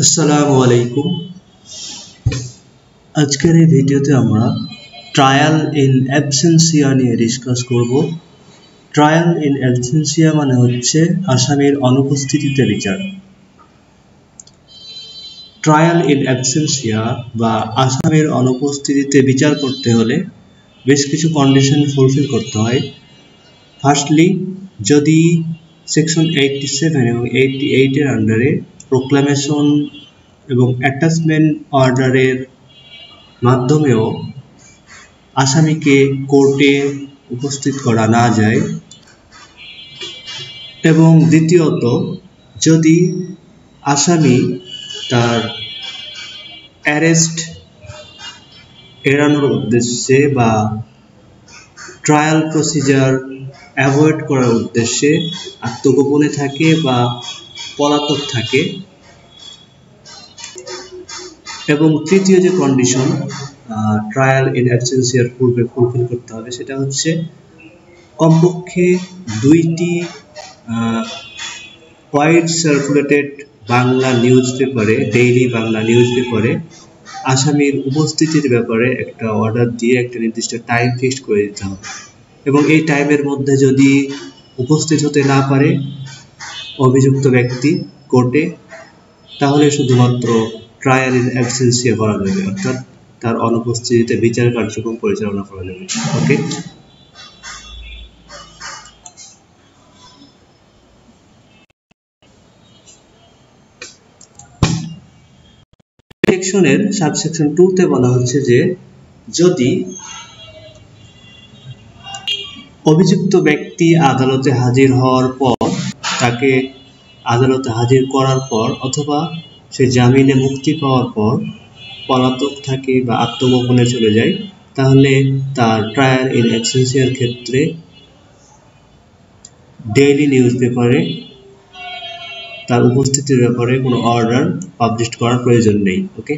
আসসালামু আলাইকুম। আজকের এই ভিডিওতে আমরা ট্রায়াল ইন অ্যাবসেন্সিয়া নিয়ে ডিসকাস করব। ট্রায়াল ইন অ্যাবসেন্সিয়া মানে হচ্ছে আসামির অনুপস্থিতিতে বিচার। ট্রায়াল ইন অ্যাবসেন্সিয়া বা আসামির অনুপস্থিতিতে বিচার করতে হলে বেশ কিছু কন্ডিশন ফুলফিল করতে হয়। ফার্স্টলি, যদি সেকশন 87 এবং 88 এর আন্ডারে প্রোক্লামেশন এবং অ্যাটাচমেন্ট অর্ডারের মাধ্যমেও আসামিকে কোর্টে উপস্থিত করা না যায়, এবং দ্বিতীয়ত, যদি আসামি তার অ্যারেস্ট এড়ানোর উদ্দেশ্যে বা ট্রায়াল প্রসিজার অ্যাভয়েড করার উদ্দেশ্যে আত্মগোপনে থাকে বা পলাতক থাকে। এবং তৃতীয় যে কন্ডিশন ট্রায়াল ইন অ্যাবসেন্সিয়ার পূর্বে ফুলফিল করতে হবে, সেটা হচ্ছে কমপক্ষে 2টি ওয়াইড সার্কুলেটেড বাংলা নিউজ পেপারে, ডেইলি বাংলা নিউজ পেপারে আসামির উপস্থিতির ব্যাপারে একটা অর্ডার দিয়ে একটা নির্দিষ্ট টাইম ফিক্সড করে দিতে হবে। এবং এই টাইমের মধ্যে যদি উপস্থিত হতে না পারে অভিযুক্ত ব্যক্তি কোর্টে, তাহলে শুধুমাত্র ট্রায়াল ইন অ্যাবসেন্সিয়া করা যাবে, অর্থাৎ তার অনুপস্থিতিতে বিচার কার্যক্রম পরিচালনা করা যাবে। ওকে, সেকশনের সাবসেকশন 2 তে বলা হচ্ছে যে যদি অভিযুক্ত ব্যক্তি আদালতে হাজির হওয়ার পর, তাকে আদালতে হাজির করার পর অথবা সে জামিনে মুক্তি পাওয়ার পর পলাতক থাকে বা আত্মগোপনে চলে যায়, তাহলে তার ট্রায়াল ইন অ্যাবসেন্সিয়ার ক্ষেত্রে ডেইলি নিউজ পেপারে তার উপস্থিতির ব্যাপারে কোনো অর্ডার পাবলিশ করার প্রয়োজন নেই। ওকে।